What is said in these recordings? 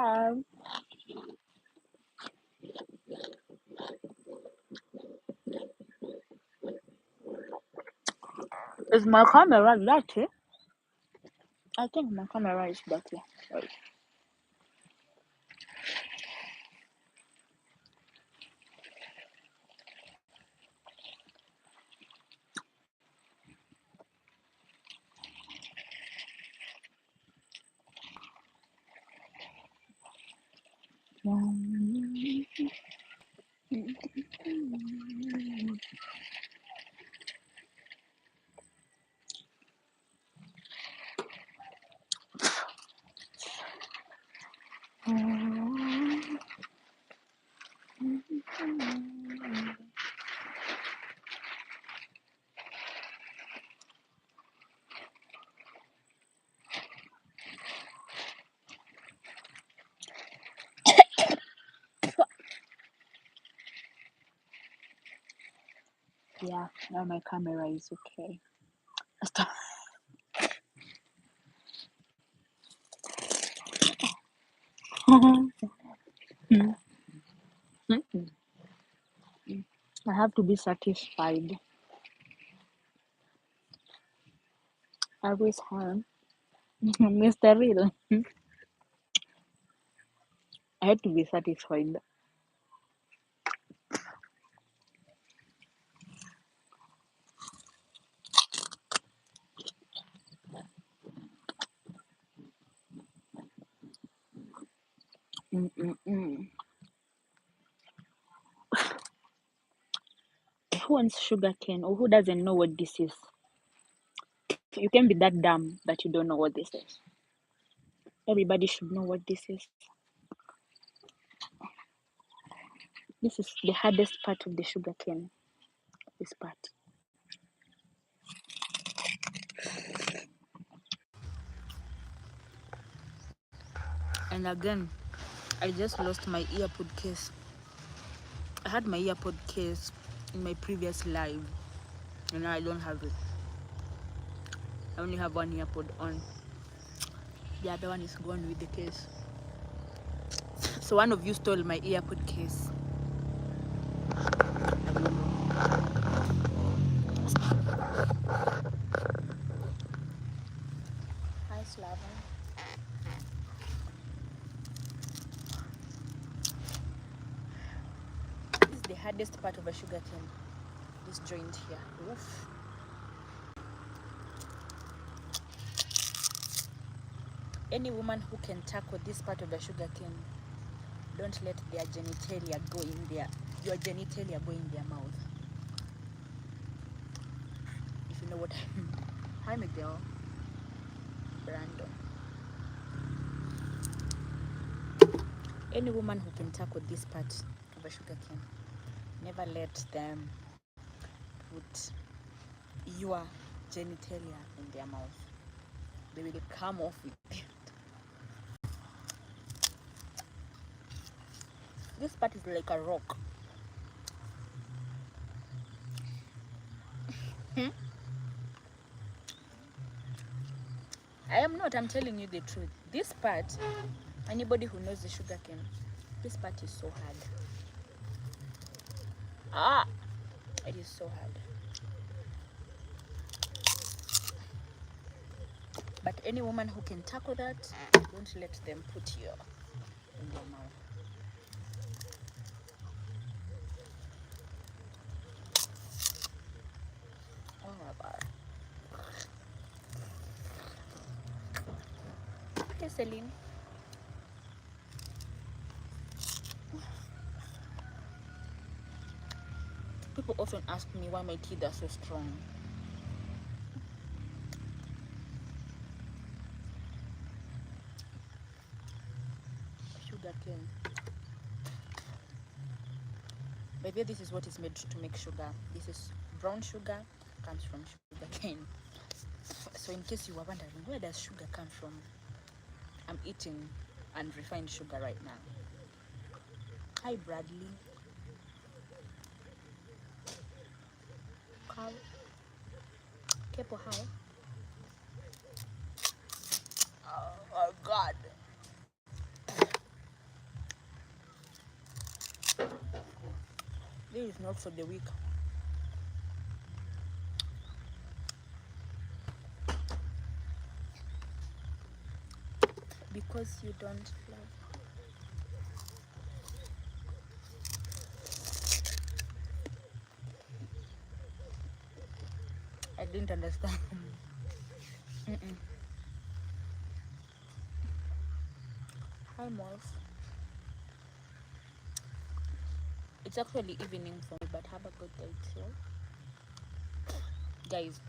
have. Is my camera dirty? I think my camera is dirty. Wait. Yeah, now my camera is okay. Stop. I have to be satisfied. I always have. Mr. Real. I had to be satisfied. Mm-mm-mm. Who wants sugar cane or who doesn't know what this is? You can be that dumb that you don't know what this is. Everybody should know what this is. This is the hardest part of the sugar cane. This part. And again, I just lost my earpod case. I had my earpod case in my previous live, and now I don't have it. I only have one earpod on. The other one is gone with the case. So one of you stole my earpod case. I don't know. Hi, Slaven. This is the hardest part of a sugar cane. This joint here. Oof. Any woman who can tackle this part of the sugar cane, don't let their genitalia go in there. Your genitalia go in their mouth. If you know what I mean. Hi, Miguel. Brandon. Any woman who can tackle this part of a sugar cane, never let them put your genitalia in their mouth. They will come off with it. This part is like a rock. I am not, I'm telling you the truth. This part, anybody who knows the sugar cane, this part is so hard. It is so hard. But any woman who can tackle that, don't let them put you in their mouth. Oh my god. Hey, Celine. People often ask me why my teeth are so strong. Sugar cane. By the way, this is what is made to make sugar. This is brown sugar, comes from sugar cane. So in case you were wondering, where does sugar come from? I'm eating unrefined sugar right now. Hi, Bradley. Carl. Kepo, hi. Oh my god. This is not for the weak. Because you don't love. I didn't understand. Mm-mm. Hi, Morph. It's actually evening for me, but have a good day too. Guys,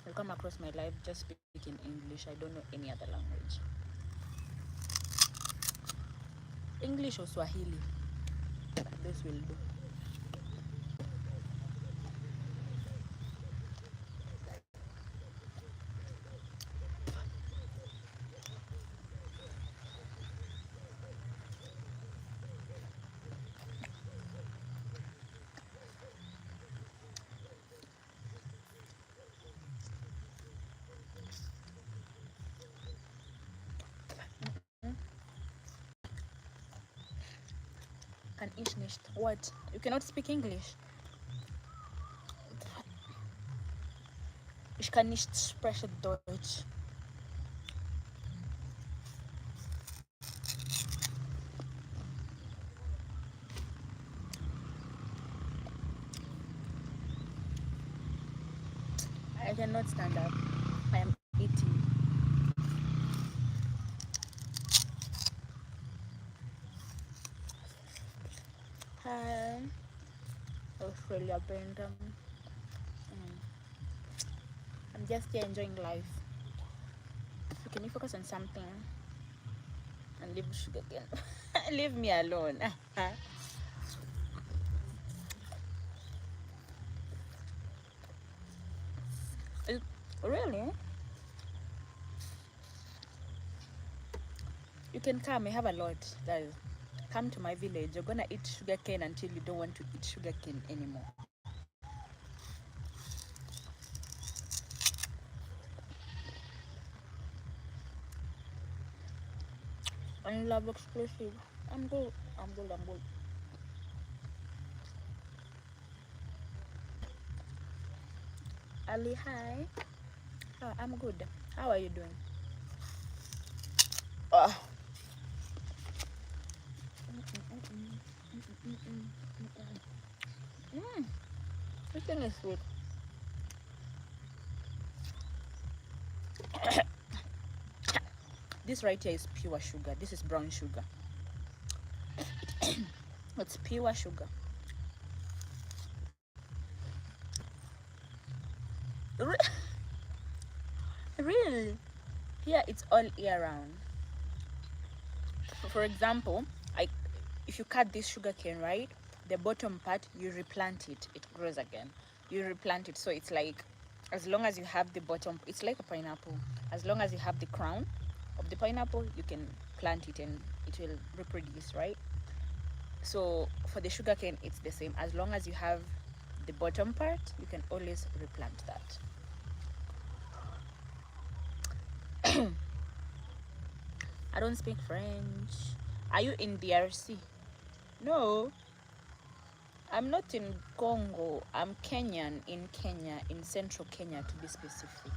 you come across my life just speaking English. I don't know any other language. English or Swahili. This will do. Kann ich nicht. What? You cannot speak English? Ich kann nicht sprechen Deutsch. I cannot stand up. I am eating. Hi, Australia Brandon. I'm just here enjoying life. So can you focus on something and leave sugarcane? Leave me alone. Really? You can come. I have a lot, guys. Come to my village. You're gonna eat sugarcane until you don't want to eat sugarcane anymore. I love exclusive. I'm good. I'm good. I'm good. Ali, hi. Oh, I'm good. How are you doing? Oh. This thing is sweet. This right here is pure sugar. This is brown sugar. It's pure sugar. Really? Here it's all year round. For example, if you cut this sugar cane, right, the bottom part, you replant it, it grows again. You replant it, so it's like, as long as you have the bottom, it's like a pineapple. As long as you have the crown of the pineapple, you can plant it and it will reproduce, right? So for the sugar cane, it's the same. As long as you have the bottom part, you can always replant that. I don't speak French. Are you in DRC? No, I'm not in Congo. I'm Kenyan, in Kenya, in central Kenya to be specific.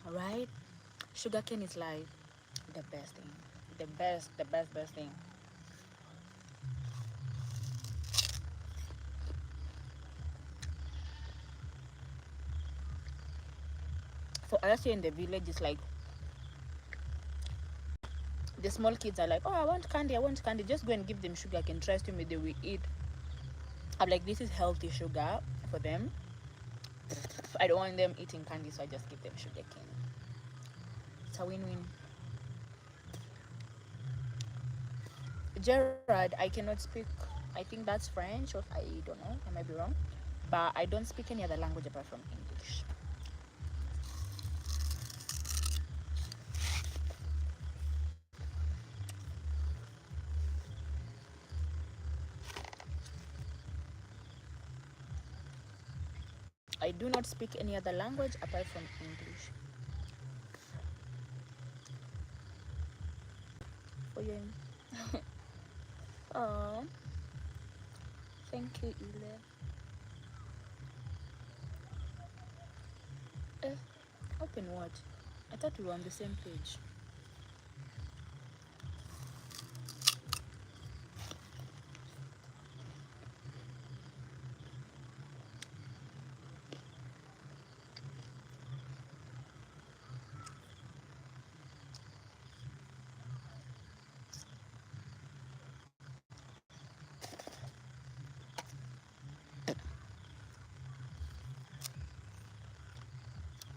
Alright? Sugarcane is like the best thing. The best thing. For us here in the village, it's like the small kids are like, oh, I want candy. Just go and give them sugar cane. Trust me, they will eat. I'm like, this is healthy sugar for them. I don't want them eating candy, so I just give them sugar cane. It's a win-win. Gerard, I cannot speak. I think that's French, or I don't know. I might be wrong, but I don't speak any other language apart from English. I do not speak any other language apart from English. For you. Oh, thank you, Ile. Open what? I thought we were on the same page.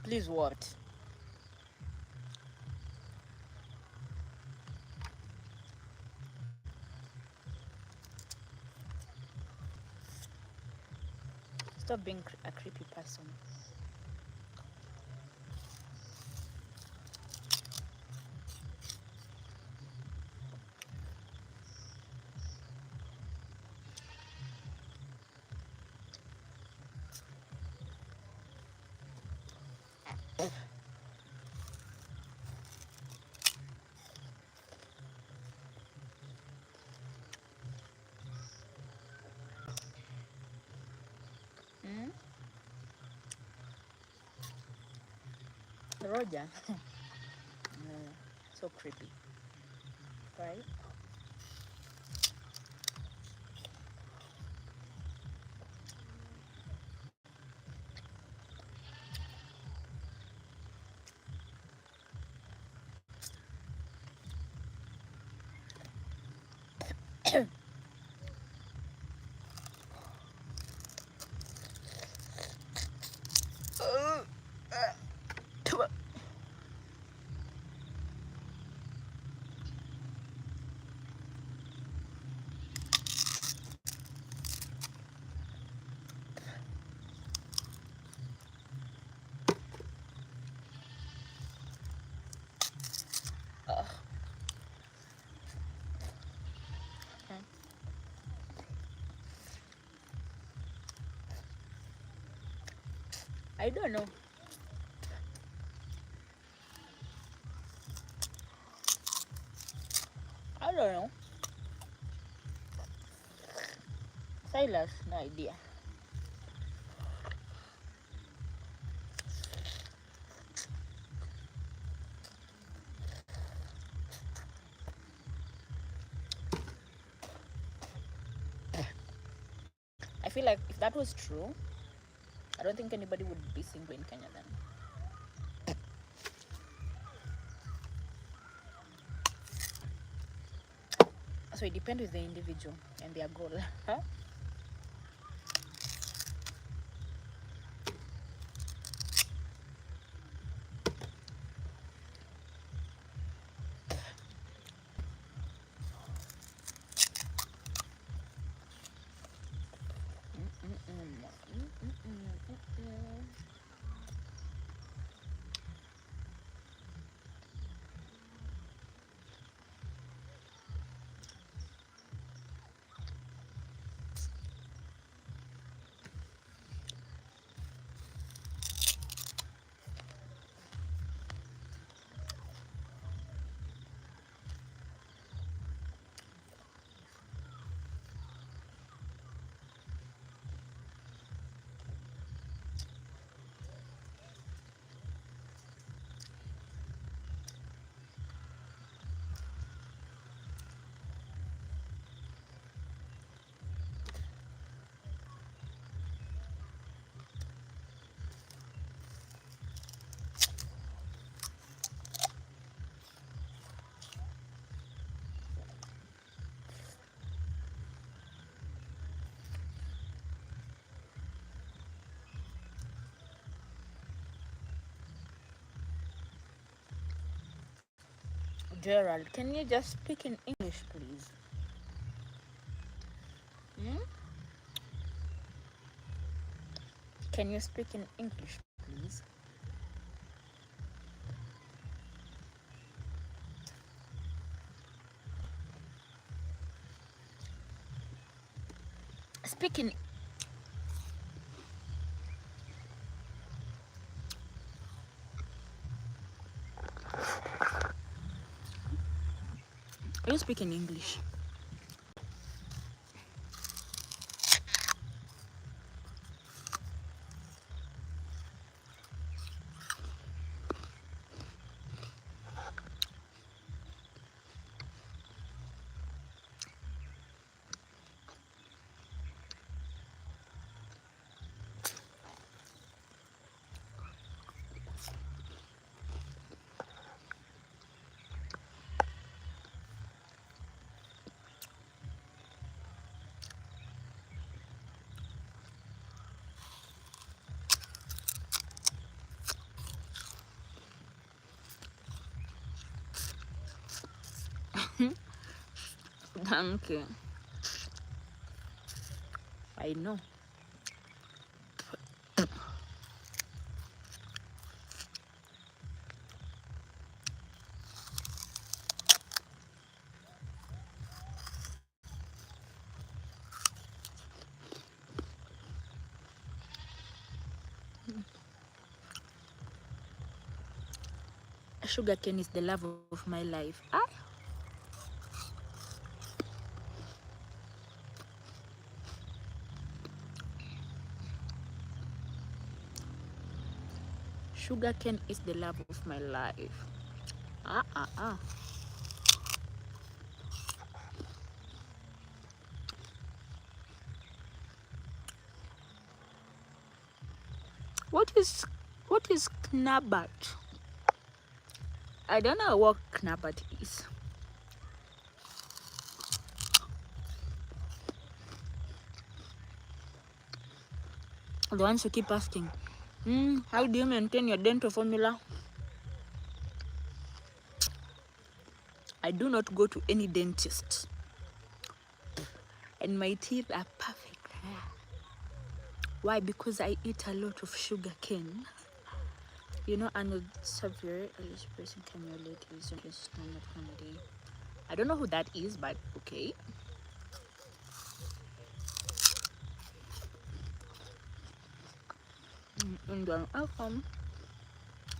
Please what? Stop being a creepy person. Roger. So creepy, right? I don't know. I don't know. Silas, no idea. I feel like if that was true, I don't think anybody would be single in Kenya then. So it depends with the individual and their goal. Gerald, can you just speak in English, please? Can you speak in English, please? Speak in Are you speaking English? Thank you. I know. Sugarcane is the love of my life. Ah, sugarcane is the love of my life. Ah. What is knabbert? I don't know what knabbert is. The ones who keep asking, how do you maintain your dental formula? I do not go to any dentist, and my teeth are perfect. Why? Because I eat a lot of sugar cane. You know, Arnold Xavier, Alice person, can you ladies stand-up comedy? I don't know who that is, but okay. And then welcome.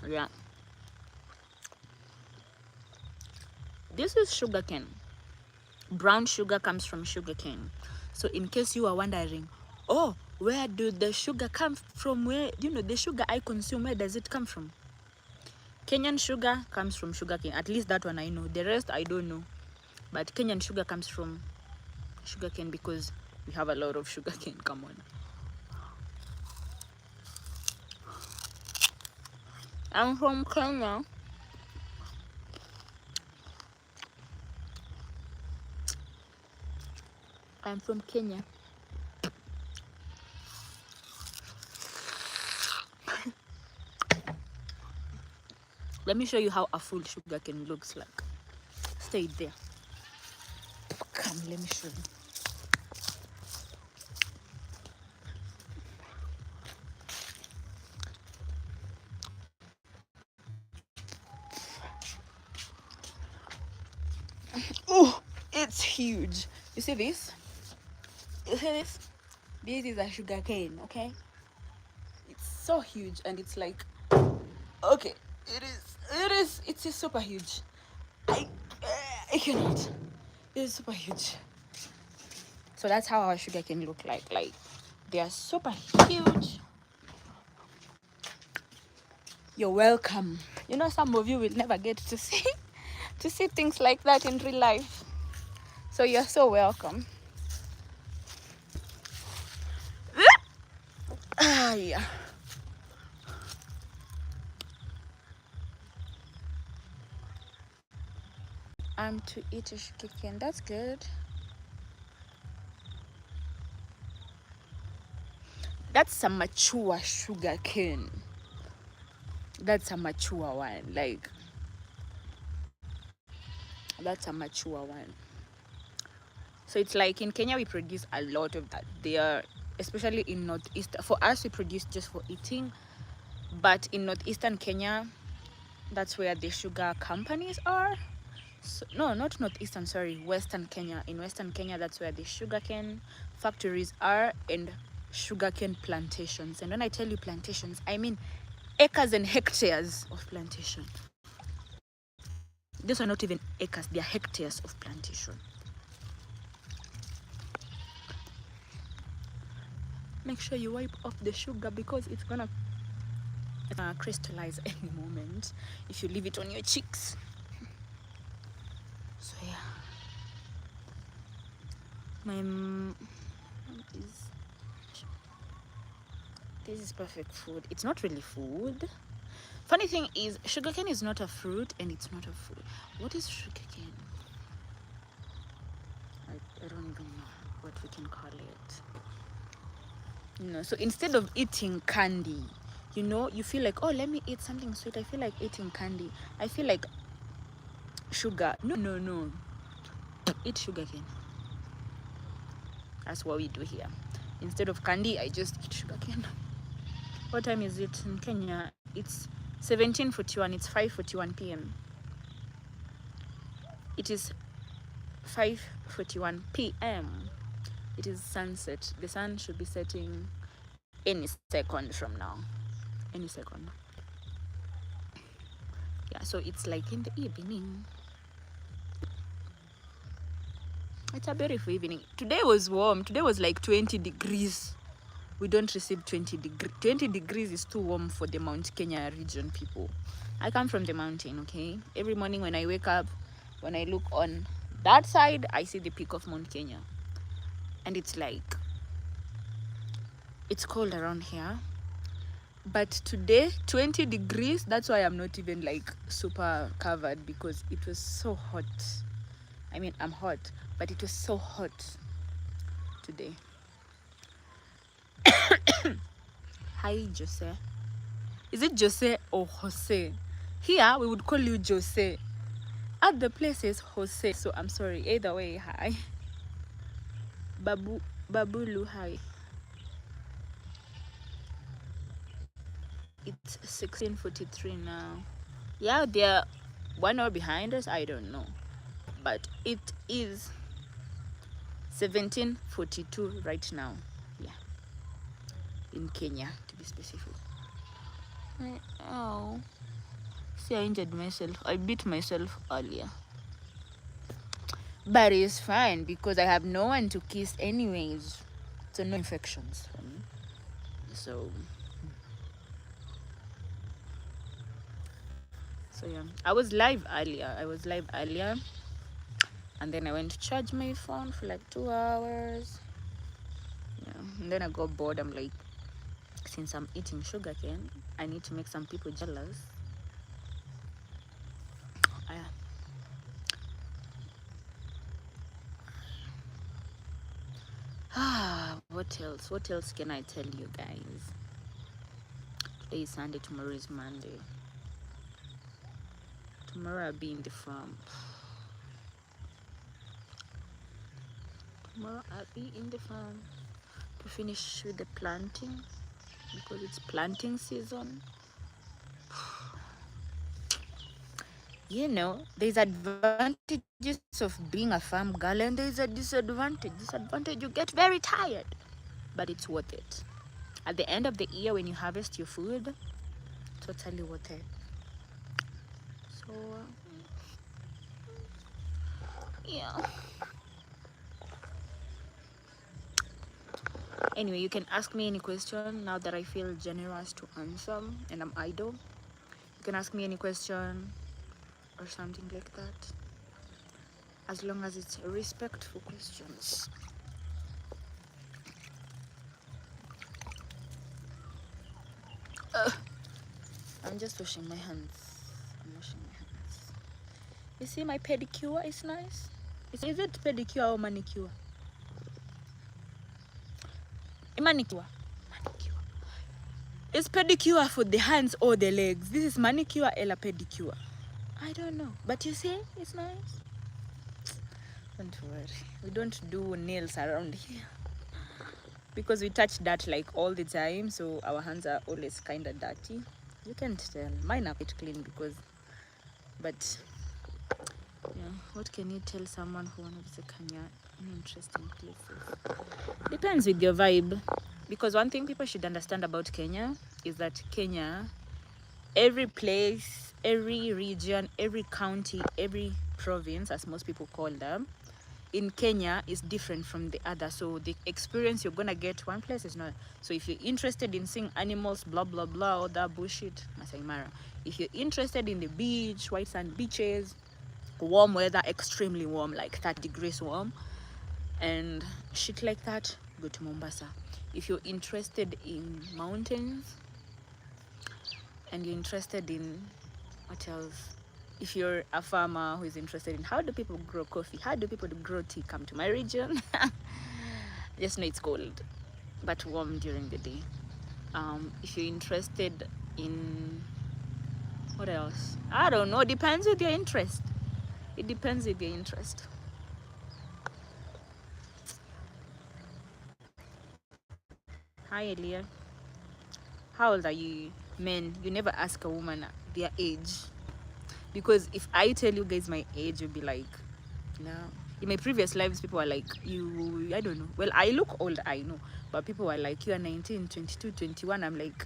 Yeah. This is sugarcane. Brown sugar comes from sugarcane. So in case you are wondering, oh, where do the sugar come from? Where, you know, the sugar I consume, where does it come from? Kenyan sugar comes from sugarcane. At least that one I know. The rest I don't know. But Kenyan sugar comes from sugarcane because we have a lot of sugarcane. Come on. I'm from Kenya. I'm from Kenya. Let me show you how a full sugarcane looks like. Stay there. Come, let me show you. Oh, it's huge. You see this? You see this? This is a sugarcane, okay? It's so huge, and it's like, okay, it's super huge. I cannot. It's super huge. So that's how our sugarcane look like. Like, they are super huge. You're welcome. You know, some of you will never get to see things like that in real life. So you're so welcome. Yeah. To eat a sugarcane. That's good. That's a mature sugarcane. That's a mature one. Like, that's a mature one. So it's like in Kenya we produce a lot of that. They are, especially in northeast. For us we produce just for eating, but in northeastern Kenya, that's where the sugar companies are. So, no, not northeastern, sorry, western Kenya. In western Kenya, that's where the sugarcane factories are and sugarcane plantations. And when I tell you plantations, I mean acres and hectares of plantation. These are not even acres, they are hectares of plantation. Make sure you wipe off the sugar because it's gonna crystallize any moment if you leave it on your cheeks. So yeah, this is perfect food. It's not really food. Funny thing is, sugarcane is not a fruit and it's not a food. What is sugarcane? I don't even know what we can call it. So instead of eating candy, you feel like, oh, let me eat something sweet. I feel like eating candy. I feel like sugar. No. Eat sugarcane. That's what we do here. Instead of candy, I just eat sugarcane. What time is it in Kenya? It's 17:41. It's 5:41 p.m. It is 5:41 p.m. It is sunset. The sun should be setting any second from now. Any second. Yeah, so it's like in the evening. It's a beautiful evening. Today was warm. Today was like 20 degrees. We don't receive 20 degrees. 20 degrees is too warm for the Mount Kenya region people. I come from the mountain, okay? Every morning when I wake up, when I look on that side, I see the peak of Mount Kenya. And it's like, it's cold around here. But today, 20 degrees, that's why I'm not even like super covered, because it was so hot. I mean, I'm hot, but it was so hot today. Hi, Jose. Is it Jose or Jose? Here, we would call you Jose. At the place is Jose. So I'm sorry. Either way, hi. Babulu, hi. It's 16:43 now. Yeah, they're 1 hour behind us. I don't know. But it is 17:42 right now. Yeah. In Kenya, to be specific. Oh. See, I injured myself. I beat myself earlier. But it's fine because I have no one to kiss anyways. So no infections for me. So yeah. I was live earlier. And then I went to charge my phone for like 2 hours. Yeah. And then I got bored. I'm like, since I'm eating sugarcane, I need to make some people jealous. What else can I tell you guys? Today is Sunday, tomorrow is Monday. Tomorrow I'll be in the farm. Tomorrow I'll be in the farm to finish with the planting, because it's planting season. There's advantages of being a farm girl, and there's a disadvantage. You get very tired, but it's worth it. At the end of the year, when you harvest your food, totally worth it. So yeah. Anyway, you can ask me any question now that I feel generous to answer and I'm idle. You can ask me any question or something like that, as long as it's respectful questions. I'm just washing my hands. You see my pedicure is nice. Is it pedicure or manicure? Manicure. Is pedicure for the hands or the legs? This is manicure or pedicure? I don't know. But you see, it's nice. Don't worry. We don't do nails around here, because we touch that like all the time, so our hands are always kind of dirty. You can't tell. Mine are quite clean but yeah, what can you tell someone who wants to visit Kenya in interesting places? Depends with your vibe, because one thing people should understand about Kenya is that Kenya, every place every region, every county, every province, as most people call them, in Kenya is different from the other. So the experience you're gonna get one place is not. So if you're interested in seeing animals, blah blah blah, all that bullshit, Masai Mara. If you're interested in the beach, white sand beaches, warm weather, extremely warm, like 30 degrees warm, and shit like that, go to Mombasa. If you're interested in mountains and you're interested in what else, if you're a farmer who is interested in how do people grow coffee, how do people grow tea, come to my region. Just know it's cold but warm during the day. If you're interested in what else, I don't know, depends with your interest. It depends with your interest. Hi Elia, how old are you? Men, you never ask a woman their age, because if I tell you guys my age, you'll be like, no. In my previous lives, people were like, you, I don't know. Well, I look old, I know. But people were like, you are 19, 22, 21. I'm like,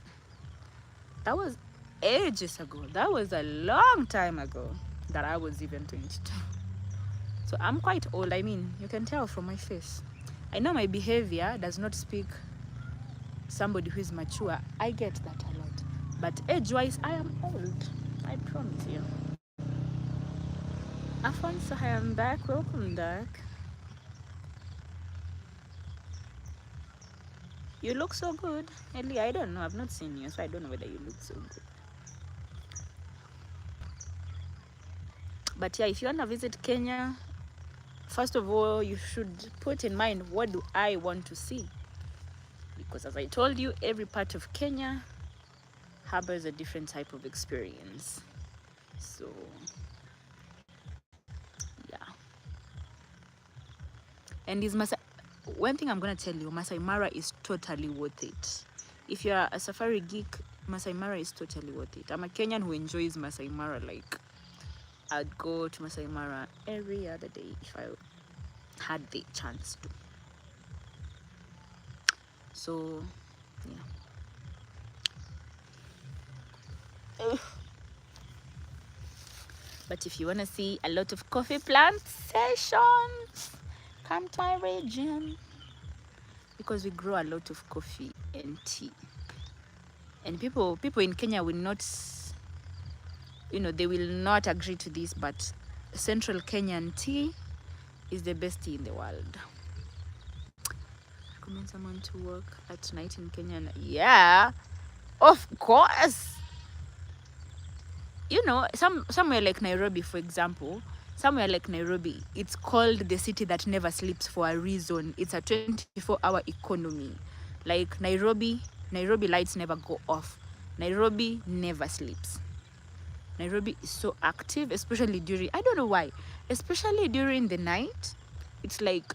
that was ages ago. That was a long time ago that I was even 22. So I'm quite old. I mean, you can tell from my face. I know my behavior does not speak somebody who is mature. I get that a lot. But age-wise, I am old. I promise you. Afonso, I am back. Welcome back. You look so good. Ellie, I don't know. I've not seen you, so I don't know whether you look so good. But yeah, if you want to visit Kenya, first of all, you should put in mind, what do I want to see? Because as I told you, every part of Kenya harbors a different type of experience. So yeah. And is one thing I'm gonna tell you, Masai Mara is totally worth it. If you're a safari geek, Masai Mara is totally worth it. I'm a Kenyan who enjoys Masai Mara. Like, I'd go to Masai Mara every other day if I had the chance to. So yeah. But if you want to see a lot of coffee plantations, come to my region, because we grow a lot of coffee and tea. And people in Kenya will not, you know, they will not agree to this, but Central Kenyan tea is the best tea in the world. Recommend someone to work at night in Kenya? Yeah, of course. You know, somewhere like Nairobi, for example, somewhere like Nairobi, it's called the city that never sleeps for a reason. It's a 24-hour economy. Like Nairobi lights never go off. Nairobi never sleeps. Nairobi is so active, especially during, I don't know why, especially during the night. It's like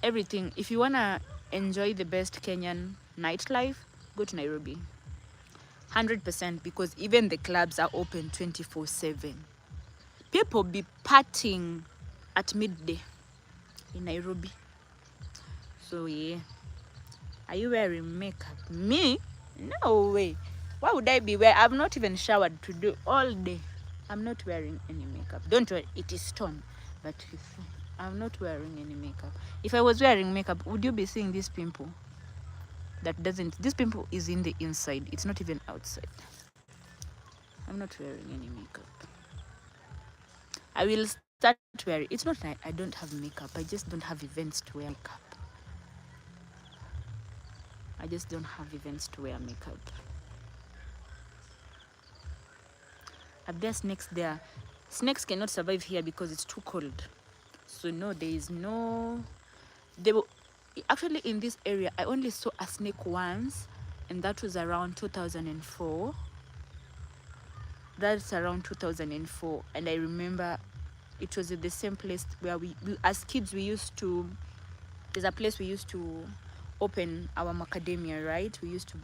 everything. If you want to enjoy the best Kenyan nightlife, go to Nairobi. 100%, because even the clubs are open 24/7. People be partying at midday in Nairobi. So yeah. Are you wearing makeup? Me? No way. Why would I be wearing? I've not even showered today all day. I'm not wearing any makeup. Don't worry, it is torn. But I'm not wearing any makeup. If I was wearing makeup, would you be seeing this pimple? This pimple is in the inside. It's not even outside. I'm not wearing any makeup. I will start wearing. It's not like I don't have makeup. I just don't have events to wear makeup. I just don't have events to wear makeup. Are there snakes there? Snakes cannot survive here because it's too cold. So no, there is no. Actually, in this area, I only saw a snake once, and that was around 2004. That's around 2004, and I remember it was at the same place where we as kids, we used to. There's a place we used to open our macadamia, right? We used to,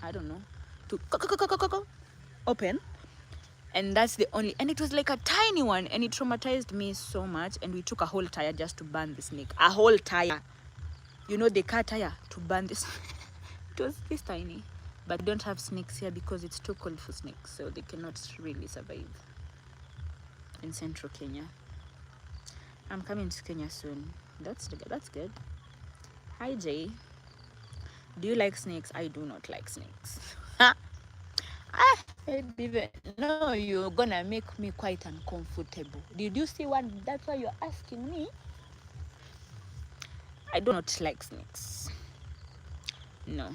I don't know, to open, and that's the only, and it was like a tiny one, and it traumatized me so much, and we took a whole tire just to burn the snake. A whole tire, you know, the car tire, to burn this. It was this tiny. but we don't have snakes here because it's too cold for snakes, so they cannot really survive in central Kenya. I'm coming to Kenya soon. That's good. Hi Jay. Do you like snakes? I do not like snakes. No, you're gonna make me quite uncomfortable. Did you see what? That's why you're asking me. I do not like snakes. No.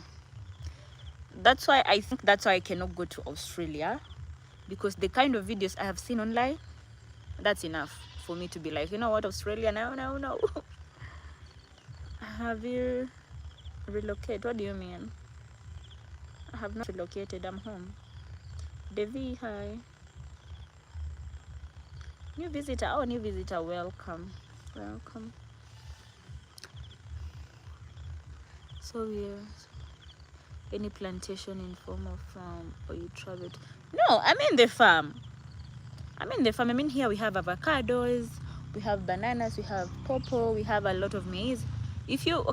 That's why I think that's why I cannot go to Australia, because the kind of videos I have seen online, that's enough for me to be like, you know what, Australia, no. Have you relocated? What do you mean? I have not relocated. I'm home. Devi, hi. New visitor. Oh, new visitor. Welcome. So weird. Any plantation in form of farm, or you traveled? No, I'm in the farm. I mean, here we have avocados, we have bananas, we have pawpaw, we have a lot of maize. I feel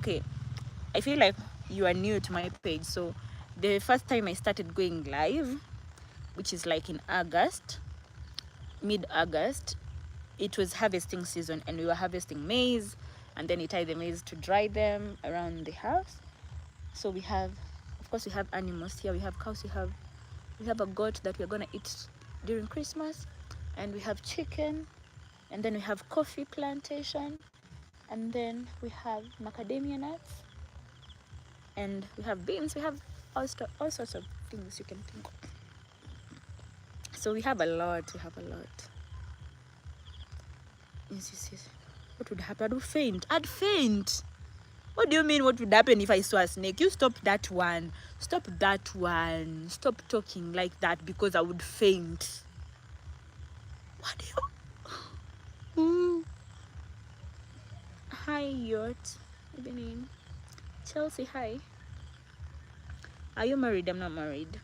like you are new to my page, so the first time I started going live, which is like in August, mid-August, it was harvesting season, and we were harvesting maize, and then we tie the maize to dry them around the house. So we have, of course, we have animals here. We have cows, we have a goat that we're gonna eat during Christmas, and we have chicken, and then we have coffee plantation, and then we have macadamia nuts, and we have beans. We have all sorts of things you can think of. So we have a lot. Yes. What would happen? I'd faint. What do you mean what would happen if I saw a snake? You stop that one. Stop talking like that, because I would faint. What do you... Hi, Yacht. Evening. Chelsea, hi. Are you married? I'm not married.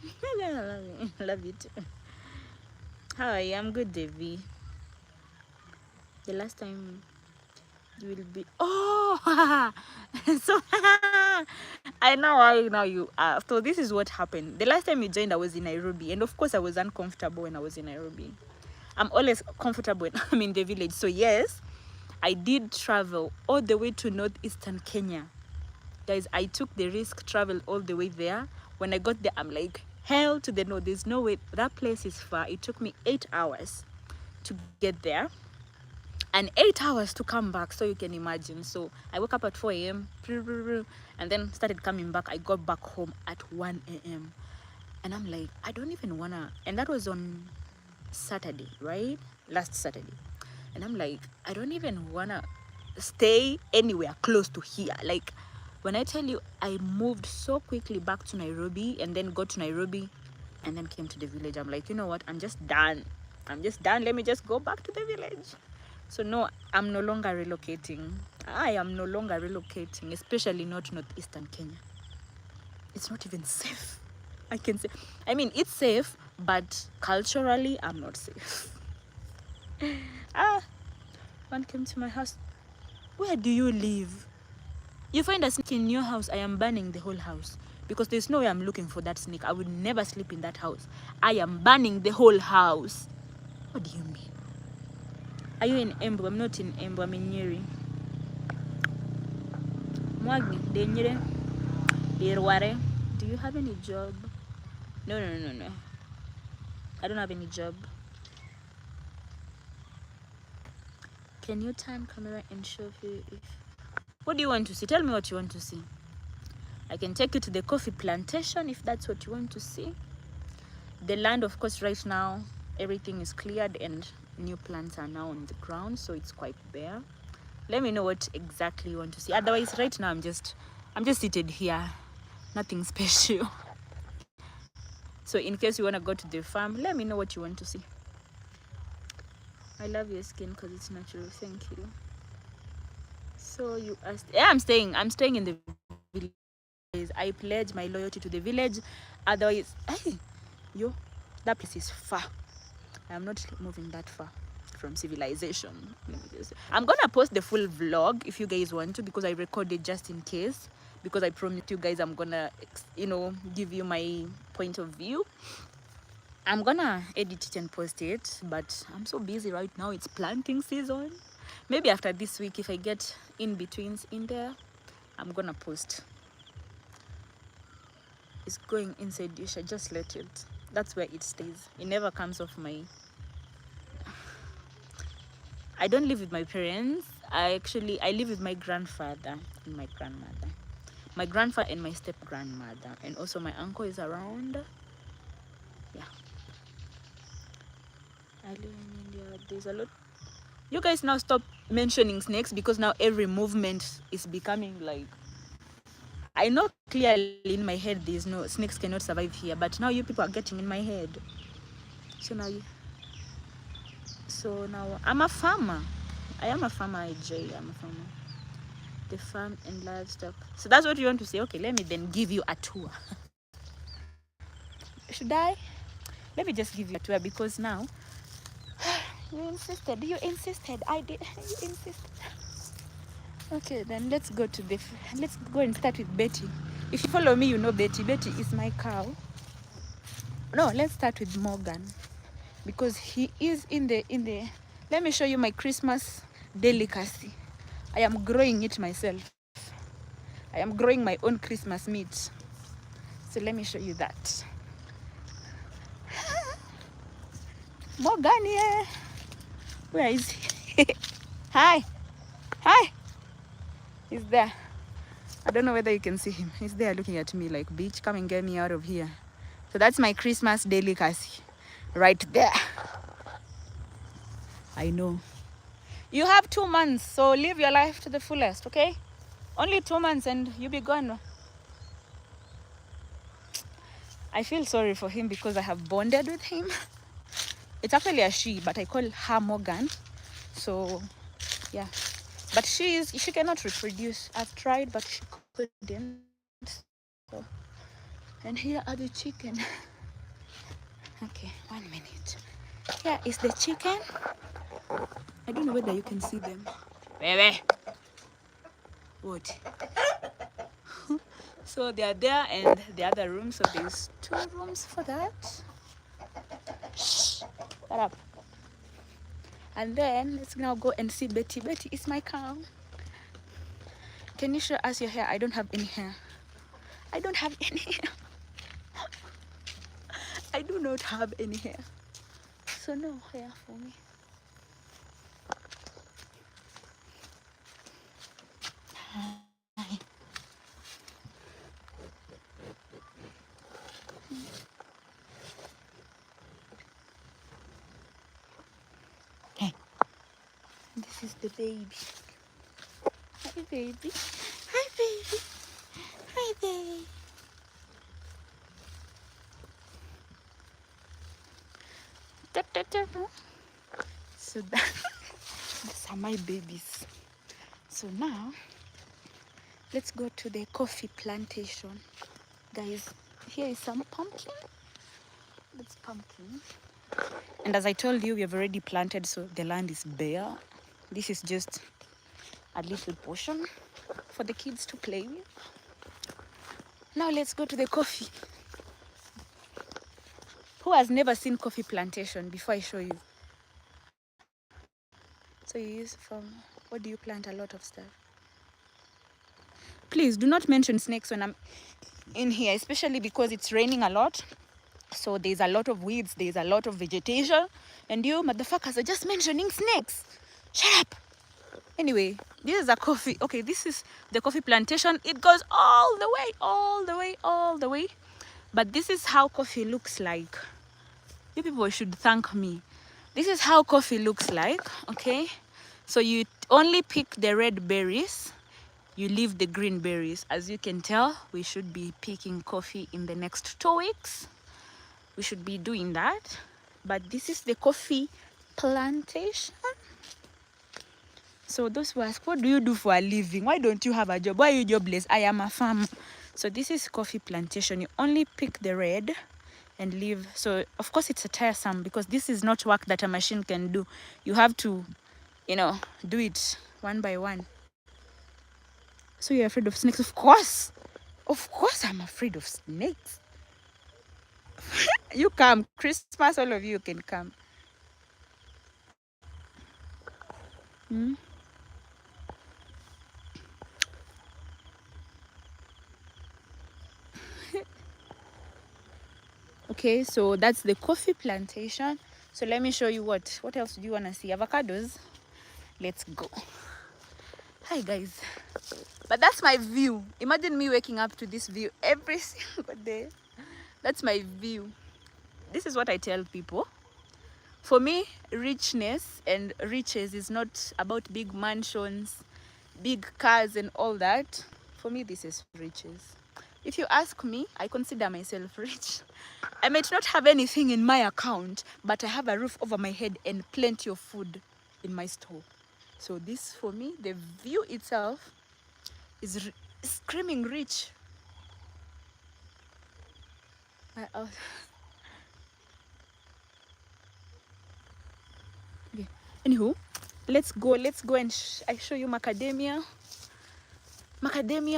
I love you too. Hi, I'm good, Devi. The last time you will be... Oh! So, I know why now you are. So this is what happened. The last time you joined, I was in Nairobi. And of course, I was uncomfortable when I was in Nairobi. I'm always comfortable when I'm in the village. So yes, I did travel all the way to northeastern Kenya. Guys, I took the risk, travel all the way there. When I got there, I'm like, hell to the no, there's no way. That place is far. It took me 8 hours to get there and 8 hours to come back, so you can imagine. So I woke up at 4 a.m. and then started coming back. I got back home at 1 a.m. and I'm like, I don't even wanna, and that was on Saturday, right? Last Saturday. And I'm like, I don't even wanna stay anywhere close to here. Like, when I tell you, I moved so quickly back to Nairobi, and then got to Nairobi and then came to the village. I'm like, you know what, I'm just done. Let me just go back to the village. So no, I'm no longer relocating. I am no longer relocating, especially not northeastern Kenya. It's not even safe. I can say, I mean, it's safe, but culturally, I'm not safe. One came to my house. Where do you live? You find a snake in your house, I am burning the whole house. Because there's no way I'm looking for that snake. I would never sleep in that house. I am burning the whole house. What do you mean? Are you in Embu? I'm not in Embu, I'm in Nyeri. Mwagi, Denyere, Derware. Do you have any job? No. I don't have any job. Can you turn camera and show you if... What do you want to see? Tell me what you want to see. I can take you to the coffee plantation if that's what you want to see. The land, of course, right now, everything is cleared and new plants are now on the ground, so it's quite bare. Let me know what exactly you want to see. Otherwise, right now, I'm just seated here. Nothing special. So in case you want to go to the farm, let me know what you want to see. I love your skin because it's natural. Thank you. So you asked... Yeah, I'm staying in the village. I pledge my loyalty to the village. Otherwise, hey, that place is far. I'm not moving that far. from civilization. I'm gonna post the full vlog if you guys want to, because I recorded just in case, because I promised you guys I'm gonna, you know, give you my point of view. I'm gonna edit it and post it, but I'm so busy right now. It's planting season. Maybe after this week, if I get in betweens in there, I'm gonna post. It's going inside dish. I just let it. That's where it stays. It never comes off my... I don't live with my parents. I live with my grandfather and my grandmother. My grandfather and my step grandmother, and also my uncle is around. Yeah, I live in India. There's a lot. You guys now stop mentioning snakes, because now every movement is becoming like... I know clearly in my head there's no snakes, cannot survive here, but now you people are getting in my head. So now I'm a farmer. I am a farmer, AJ. I'm a farmer. The farm and livestock. So that's what you want to say? Okay, let me then give you a tour. Should I? Let me just give you a tour, because now you insisted. I did. You insisted. Okay, then let's go and start with Betty. If you follow me, you know Betty. Betty is my cow. No, let's start with Morgan, because he is in the... Let me show you my Christmas delicacy. I am growing it myself. I am growing my own Christmas meat. So let me show you that. Morgan, yeah. Where is he? Hi. He's there. I don't know whether you can see him. He's there looking at me like, bitch, come and get me out of here. So that's my Christmas delicacy right there. I know. You have 2 months, so live your life to the fullest, okay? Only 2 months and you'll be gone. I feel sorry for him because I have bonded with him. It's actually a she, but I call her Morgan. So, yeah. But she cannot reproduce. I've tried, but she couldn't. So, and here are the chicken. Okay, 1 minute. Here is the chicken. I don't know whether you can see them. Baby. What? So they are there, and the other room. So there's 2 rooms for that. Shh. Shut up. And then let's now go and see Betty. Betty is my cow. Can you show us your hair? I don't have any hair. I don't have any hair. I do not have any hair. So no hair for me. Hi. Okay. This is the baby. Hi, baby. Hi, baby. Hi, baby. So these are my babies. So now let's go to the coffee plantation. Guys, here is some pumpkin. That's pumpkin. And as I told you, we have already planted, so the land is bare. This is just a little portion for the kids to play with. Now let's go to the coffee. Who has never seen coffee plantation before I show you? So you use what do you plant? A lot of stuff. Please do not mention snakes when I'm in here, especially because it's raining a lot. So there's a lot of weeds, there's a lot of vegetation, and you motherfuckers are just mentioning snakes. Shut up. Anyway, this is a coffee. Okay, this is the coffee plantation. It goes all the way. But this is how coffee looks like. You people should thank me. This is how coffee looks like, okay? So you only pick the red berries. You leave the green berries. As you can tell, we should be picking coffee in the next 2 weeks. We should be doing that. But this is the coffee plantation. So those who ask, what do you do for a living? Why don't you have a job? Why are you jobless? I am a farmer. So this is coffee plantation. You only pick the red and leave. So of course it's a tiresome, because this is not work that a machine can do. You have to, you know, do it one by one. So you're afraid of snakes? Of course I'm afraid of snakes. You come Christmas, all of you can come. Hmm? Okay, so that's the coffee plantation. So let me show you what else do you want to see? Avocados. Let's go. Hi guys, but that's my view. Imagine me waking up to this view every single day. That's my view. This is what I tell people. For me, richness and riches is not about big mansions, big cars and all that. For me, this is riches. If you ask me, I consider myself rich. I might not have anything in my account, but I have a roof over my head and plenty of food in my store. So this, for me, the view itself is screaming rich. Okay. Anywho, let's go and I show you macadamia,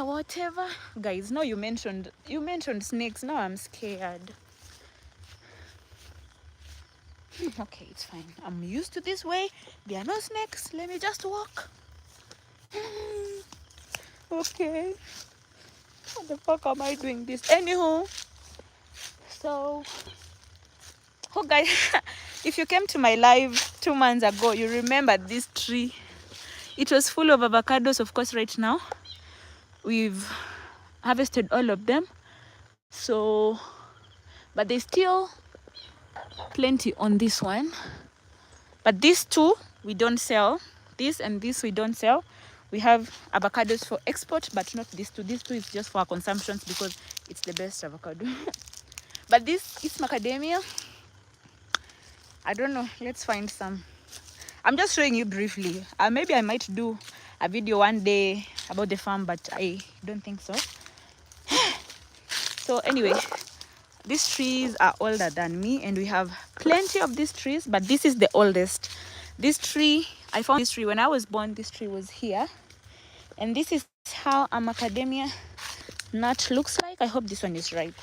whatever. Guys, now you mentioned snakes. Now I'm scared. Okay, it's fine. I'm used to this way. There are no snakes. Let me just walk. Okay. What the fuck am I doing this? Anywho, so, oh guys, if you came to my live 2 months ago, you remember this tree. It was full of avocados. Of course, right now we've harvested all of them. So, but there's still plenty on this one. But these two we don't sell. This and this we don't sell. We have avocados for export, but not these two. These two is just for our consumptions because it's the best avocado. But this is macadamia. I don't know. Let's find some. I'm just showing you briefly. Maybe I might do a video one day about the farm, but I don't think so. So anyway, these trees are older than me, and we have plenty of these trees, but this is the oldest. This tree, I found this tree when I was born. This tree was here, and this is how a macadamia nut looks like. I hope this one is ripe.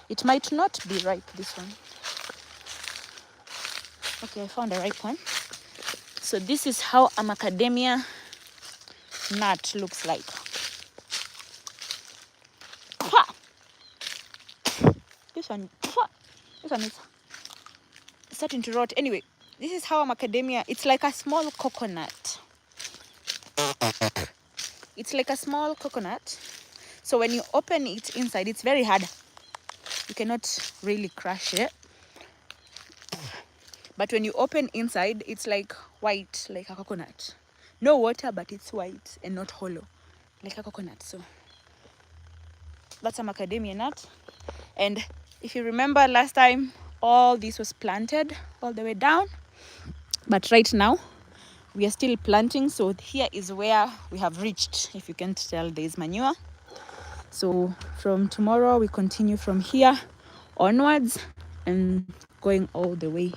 It might not be ripe, this one. Okay, I found a ripe one. So this is how a macadamia nut looks like. This one is starting to rot. Anyway, this is how a macadamia, it's like a small coconut. It's like a small coconut. So when you open it inside, it's very hard. You cannot really crush it. But when you open inside, it's like white, like a coconut. No water, but it's white and not hollow, like a coconut. So that's a macadamia nut. And if you remember last time, all this was planted all the way down. But right now, we are still planting. So here is where we have reached. If you can't tell, there is manure. So from tomorrow, we continue from here onwards and going all the way.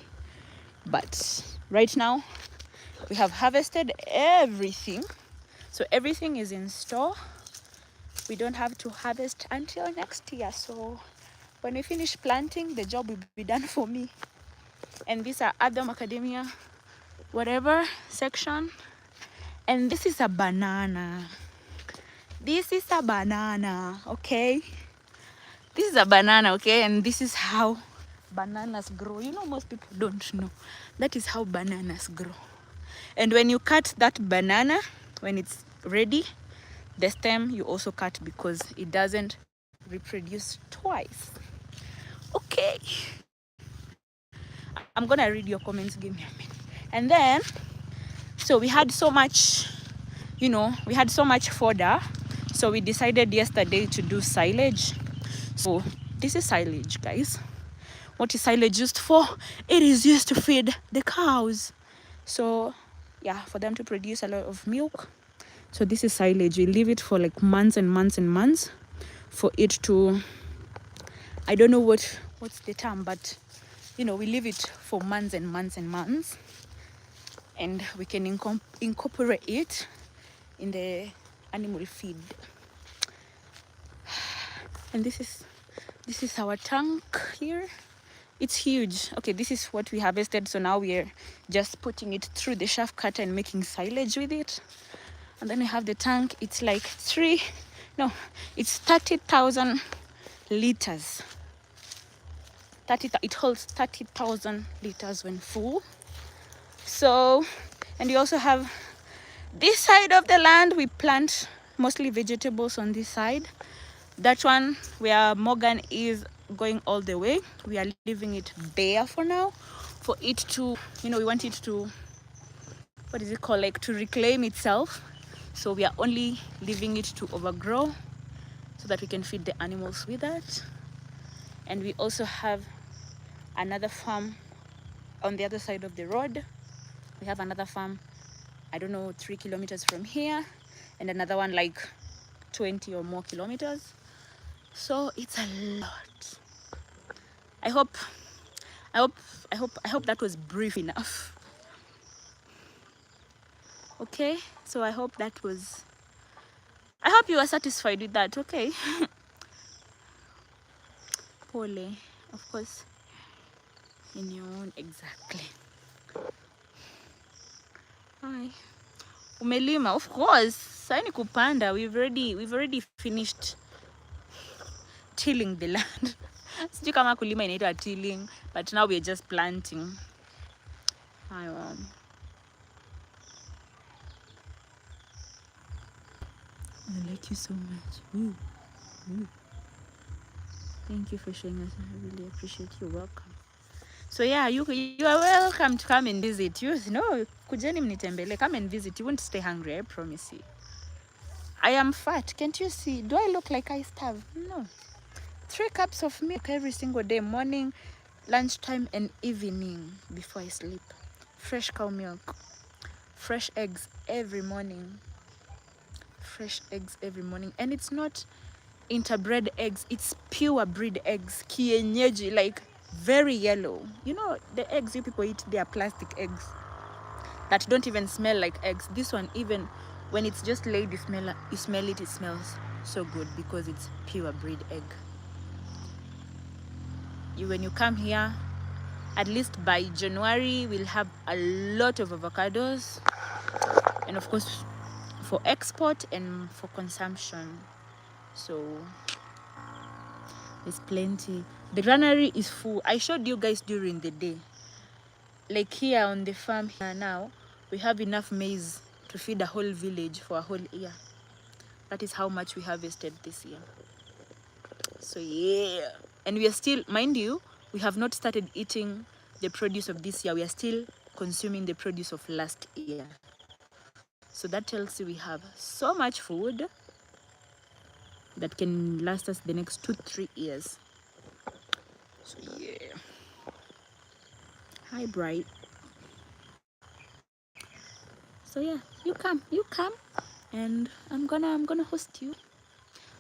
But right now, we have harvested everything. So everything is in store. We don't have to harvest until next year. So when we finish planting, the job will be done for me. And these are other macadamia, whatever section. And this is a banana. This is a banana, okay? This is a banana, okay? And this is how bananas grow. You know, most people don't know. That is how bananas grow. And when you cut that banana, when it's ready, the stem you also cut because it doesn't reproduce twice. Okay. I'm gonna read your comments, give me a minute. And then, so we had so much, we had so much fodder. So we decided yesterday to do silage. So this is silage, guys. What is silage used for? It is used to feed the cows. So yeah, for them to produce a lot of milk. So this is silage. We leave it for like months and months and months for it to, I don't know what what's the term, but you know, we leave it for months and months and months, and we can incorporate it in the animal feed. And this is our tank here. It's huge. Okay, this is what we harvested, so now we're just putting it through the shaft cutter and making silage with it. And then we have the tank. It's like it's 30,000 liters. It holds 30,000 liters when full. So, and we also have this side of the land. We plant mostly vegetables on this side. That one where Morgan is going all the way, we are leaving it bare for now, for it to, you know, we want it to, what is it called, like to reclaim itself. So we are only leaving it to overgrow so that we can feed the animals with that. And we also have another farm on the other side of the road. We have another farm, I don't know, 3 kilometers from here, and another one like 20 or more kilometers. So it's a lot. I hope that was brief enough. Okay, so I hope you are satisfied with that. Okay. Pole, of course, in your own. Exactly. Hi. Umelima, of course. Saini kupanda. We've already finished tilling the land. Sijui kama kulima inaitwa tilling, but now we're just planting. Hi, I like you so much. Ooh. Ooh. Thank you for showing us. I really appreciate you. Welcome. So yeah, you are welcome to come and visit. You know, kujeni mnitembele. Come and visit. You won't stay hungry, I promise you. I am fat. Can't you see? Do I look like I starve? No. 3 cups of milk every single day, morning, lunchtime, and evening before I sleep. Fresh cow milk. Fresh eggs every morning. Fresh eggs every morning. And it's not interbred eggs, it's pure breed eggs. Kienyeji, like very yellow. You know, the eggs you people eat, they are plastic eggs that don't even smell like eggs. This one, even when it's just laid, you smell it, it smells so good because it's pure breed egg. When you come here, at least by January, we'll have a lot of avocados, and of course for export and for consumption. So there's plenty. The granary is full. I showed you guys during the day. Like here on the farm here now, we have enough maize to feed a whole village for a whole year. That is how much we harvested this year. So yeah. And we are still, mind you, we have not started eating the produce of this year. We are still consuming the produce of last year. So that tells you we have so much food that can last us the next 2-3 years. So yeah. Hi, Bright. So yeah, you come, and I'm gonna host you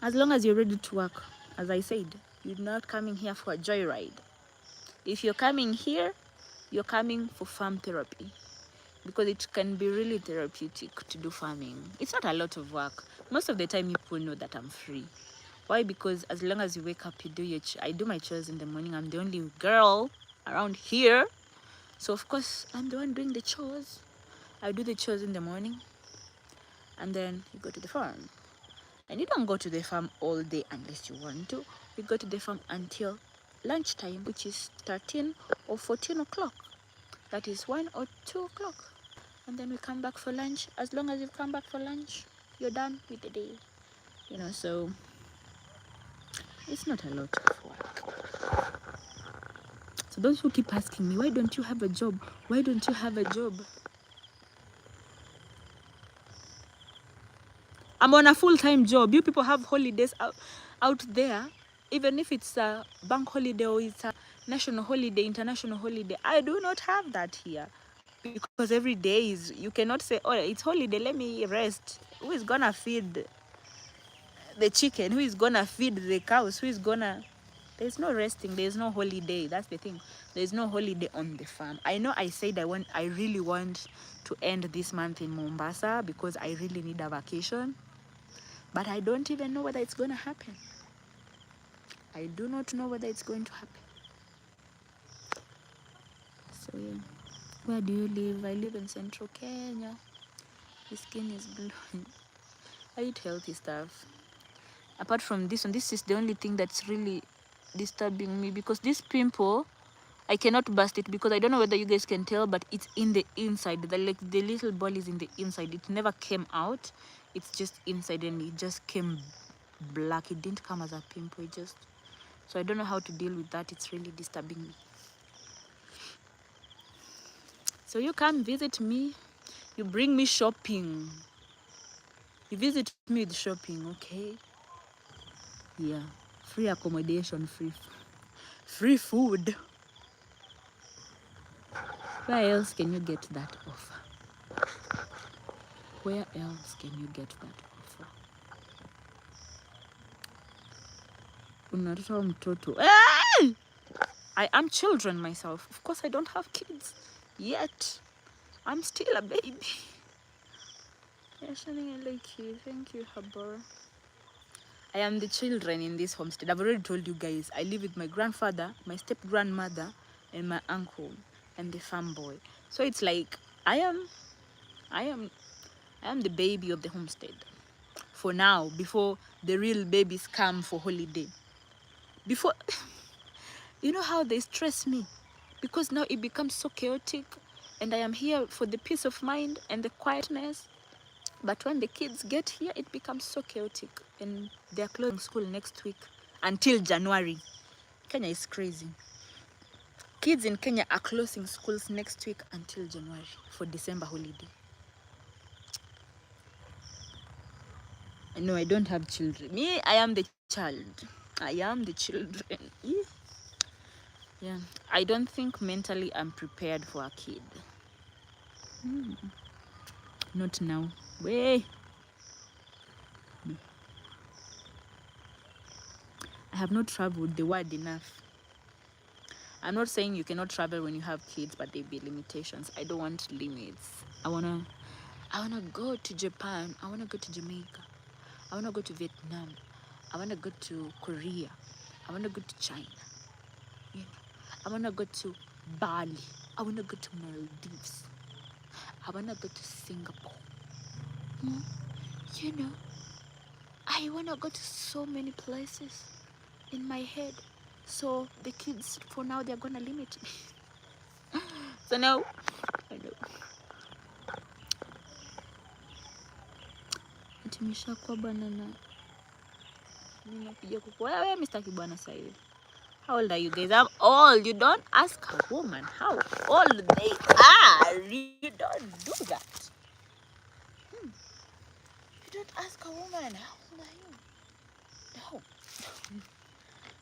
as long as you're ready to work. As I said, you're not coming here for a joyride. If you're coming here, you're coming for farm therapy, because it can be really therapeutic to do farming. It's not a lot of work. Most of the time people know that I'm free. Why? Because as long as you wake up, you do I do my chores in the morning. I'm the only girl around here, so of course I'm the one doing the chores. I do the chores in the morning, and then you go to the farm. And you don't go to the farm all day unless you want to. We go to the farm until lunchtime, which is 13 or 14 o'clock. That is 1 or 2 o'clock. And then we come back for lunch. As long as you've come back for lunch, you're done with the day. You know, so it's not a lot of work. So those who keep asking me, why don't you have a job? Why don't you have a job? I'm on a full-time job. You people have holidays out there. Even if it's a bank holiday or it's a national holiday, international holiday, I do not have that here. Because every day is, you cannot say, oh, it's holiday, let me rest. Who is gonna feed the chicken? Who is gonna feed the cows? Who is gonna There's no resting. There's no holiday. That's the thing. There's no holiday on the farm. I know I said I really want to end this month in Mombasa because I really need a vacation. But I don't even know whether it's going to happen. I do not know whether it's going to happen. So yeah. Where do you live? I live in central Kenya. The skin is glowing. I eat healthy stuff. Apart from this one, this is the only thing that's really disturbing me, because this pimple, I cannot bust it because I don't know whether you guys can tell, but it's in the inside. The little ball is in the inside. It never came out. It's just inside, and it just came black. It didn't come as a pimple. It just, so I don't know how to deal with that. It's really disturbing me. So you come visit me. You bring me shopping. You visit me with shopping, okay? Yeah, free accommodation, free food. Where else can you get that offer? Where else can you get that offer? Unatoa mtoto. Hey! I am children myself. Of course, I don't have kids yet. I'm still a baby. Yeah, Shining, I like you. Thank you, Habor. I am the children in this homestead. I've already told you guys. I live with my grandfather, my step-grandmother, and my uncle, and the farm boy. So it's like I am the baby of the homestead. For now, before the real babies come for holiday. Before, you know how they stress me? Because now it becomes so chaotic, and I am here for the peace of mind and the quietness. But when the kids get here, it becomes so chaotic, and they're closing school next week until January. Kenya is crazy. Kids in Kenya are closing schools next week until January for December holiday. No, I don't have children. Me, I am the child. I am the children. Yeah. I don't think mentally I'm prepared for a kid. Not now. Way. I have not traveled the world enough. I'm not saying you cannot travel when you have kids, but there be limitations. I don't want limits. I wanna go to Japan. I wanna go to Jamaica. I wanna go to Vietnam. I wanna go to Korea. I wanna go to China. You know, I wanna go to Bali. I wanna go to Maldives. I wanna go to Singapore. You know, I wanna go to so many places in my head. So the kids, for now, they're gonna limit me. So now, I know. Timeshakuwa bwana na mimi nakuja kukuwa wewe mstaki bwana sasa hivi. How old are you guys? I'm old. You don't ask a woman how old they are. You don't do that. You don't ask a woman how old are you. No.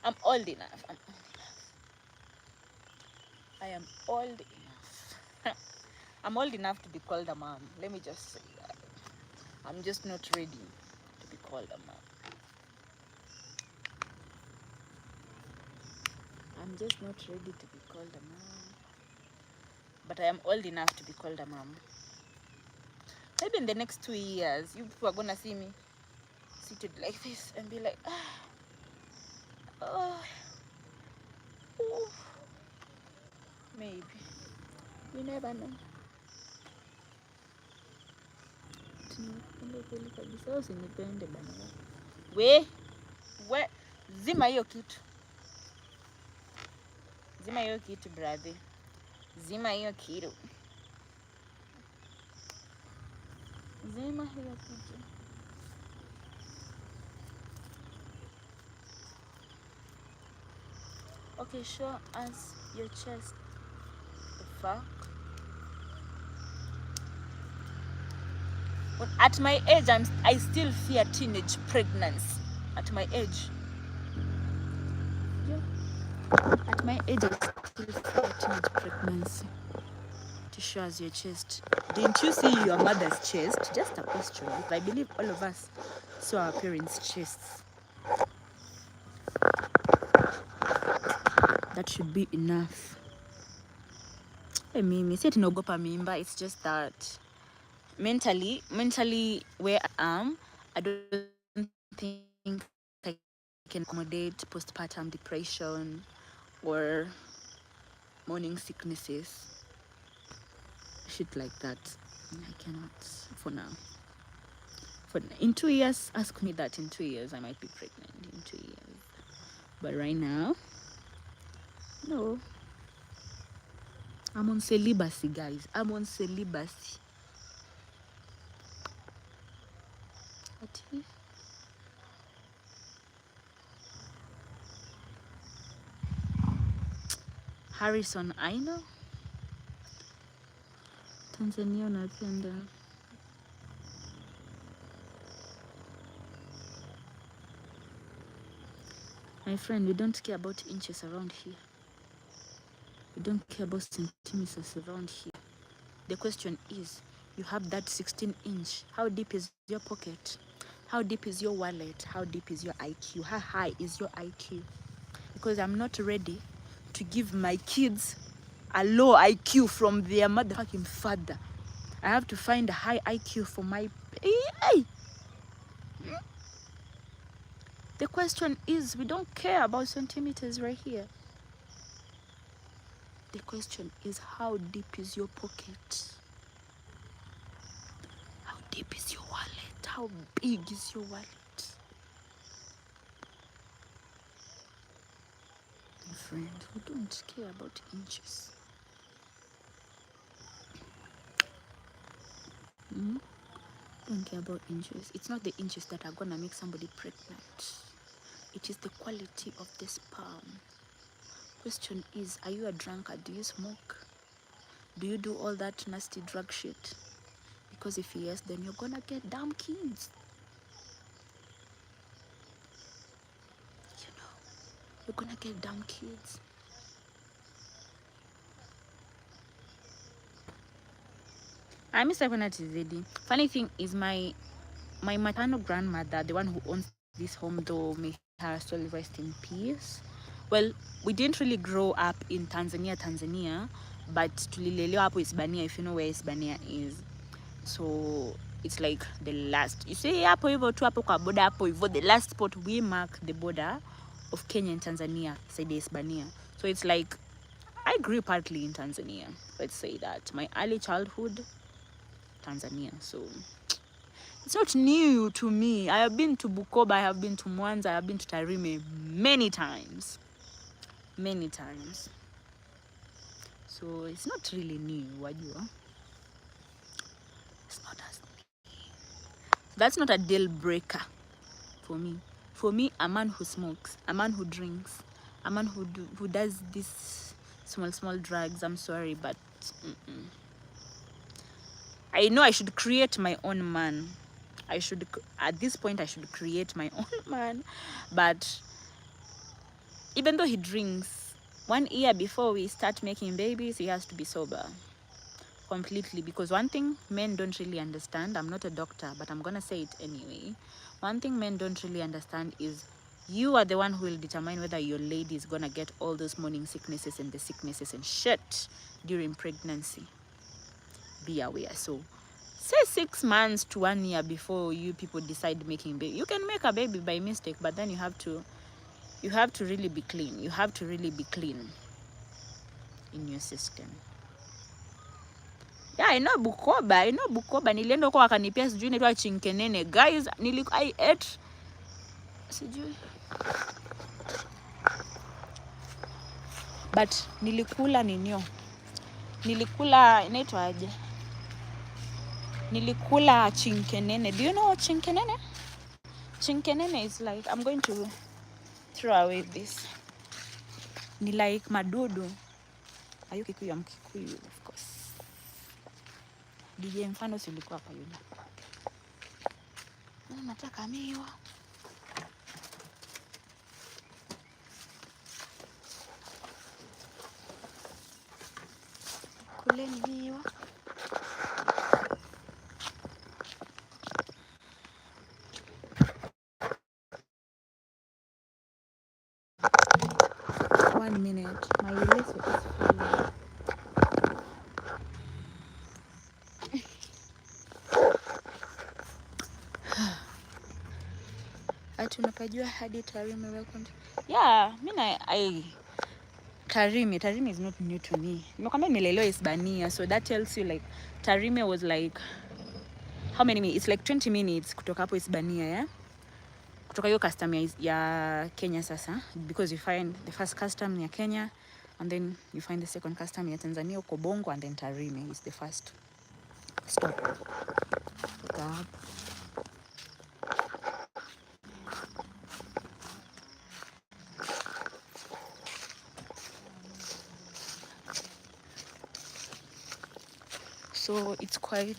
I'm old enough. I am old enough. I'm old enough to be called a mom. Let me just say that. I'm just not ready to be called a mom. I'm just not ready to be called a mom. But I am old enough to be called a mom. Maybe in the next 2 years, you people are gonna see me seated like this and be like, oh. Maybe. You never know. We zima hiyo kitu. Zima hiyo kitu, brother. Zima hiyo kitu. Zima hiyo kitu. Okay, show us your chest. The fuck? But at my age, I still fear teenage pregnancy. At my age. Yeah. At my age, I still fear teenage pregnancy. To show us your chest. Didn't you see your mother's chest? Just a question. I believe all of us saw our parents' chests. That should be enough. Mimi, si ati naogopa mimba, it's just that mentally where I am, I don't think I can accommodate postpartum depression or morning sicknesses, shit like that. I cannot for now. In 2 years, ask me that in 2 years I might be pregnant in 2 years. But right now, no. I'm on celibacy, guys. I'm on celibacy. Harrison, I know. Tanzania unapenda. My friend, we don't care about inches around here. We don't care about centimeters around here. The question is, you have that 16-inch. How deep is your pocket? How deep is your wallet? How deep is your IQ? How high is your IQ? Because I'm not ready to give my kids a low IQ from their motherfucking father. I have to find a high IQ for my... Hey! The question is, we don't care about centimeters right here. The question is, how deep is your pocket? How deep is your wallet? How big is your wallet? My friend, we don't care about inches. Don't care about inches. It's not the inches that are gonna make somebody pregnant. It is the quality of the sperm. Question is, are you a drunkard? Do you smoke? Do you do all that nasty drug shit? Because if yes, then you're gonna get damn kids. You know, you're gonna get damn kids. I miss TZD. Funny thing is my maternal grandmother, the one who owns this home, though may her soul rest in peace. Well, we didn't really grow up in Tanzania, but tulilelewa hapo Hispania, if you know where Hispania is. So it's like the last, you see hapo hivyo tu hapo kwa border hapo hivyo, the last spot we mark the border of Kenya and Tanzania, said Hispania. So it's like I grew partly in Tanzania, let's say that. My early childhood, Tanzania. So it's not new to me. I have been to Bukoba, I have been to Mwanza, I have been to Tarime many times. So it's not really new, wajua. It's not as new. That's not a deal breaker for me. For me, a man who smokes, a man who drinks, a man who does these small drugs, I'm sorry, but I know I should create my own man. At this point, I should create my own man. But even though he drinks, 1 year before we start making babies, he has to be sober completely. Because one thing men don't really understand, I'm not a doctor, but I'm gonna say it anyway. One thing men don't really understand is you are the one who will determine whether your lady is gonna get all those morning sicknesses and the sicknesses and shit during pregnancy. Be aware. So say 6 months to 1 year before you people decide making baby. You can make a baby by mistake, but then you have to really be clean. You have to really be clean in your system. Yeah, I know Bukoba. Nilienda huko wakanipia sijui inaitwa chinkenene. Guys, I ate sijui. But nilikula ninyo. Nilikula inaitwa aje? Nilikula chinkenene. Do you know what chinkenene? Chinkenene is like, I'm going to throw away this. Ni like madudu. Are you Kikuyu? I'm Kikuyu, of course. DJ mfano si ulikuwa hapa yule. Nataka miwa. Kuleni miwa. One minute. ati unapajua hadi Tarime. Welcome to... Yeah, Tarime is not new to me. Nimekwambia nimelelewa Hispania, so that tells you like Tarime was like how many minutes? It's like 20 minutes kutoka hapo Hispania, yeah? Kutoka hiyo custom ya Kenya sasa, because you find the first custom ya Kenya and then you find the second custom ya Tanzania uko Bongo, and then Tarime is the first stop. So it's quite...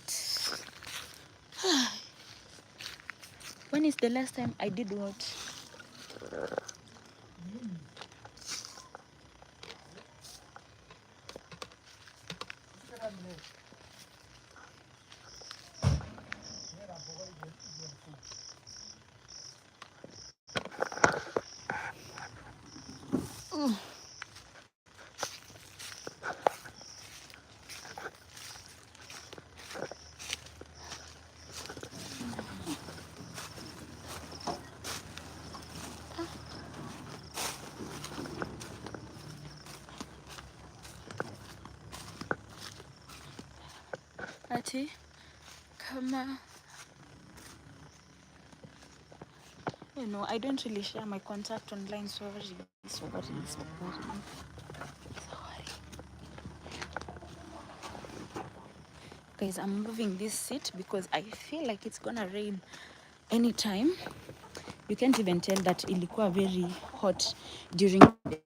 When is the last time I did what? Ati kama, you know, I don't really share my contact online. Sorry. Guys, I'm moving this seat because I feel like it's gonna rain anytime. You can't even tell that ilikuwa very hot during the...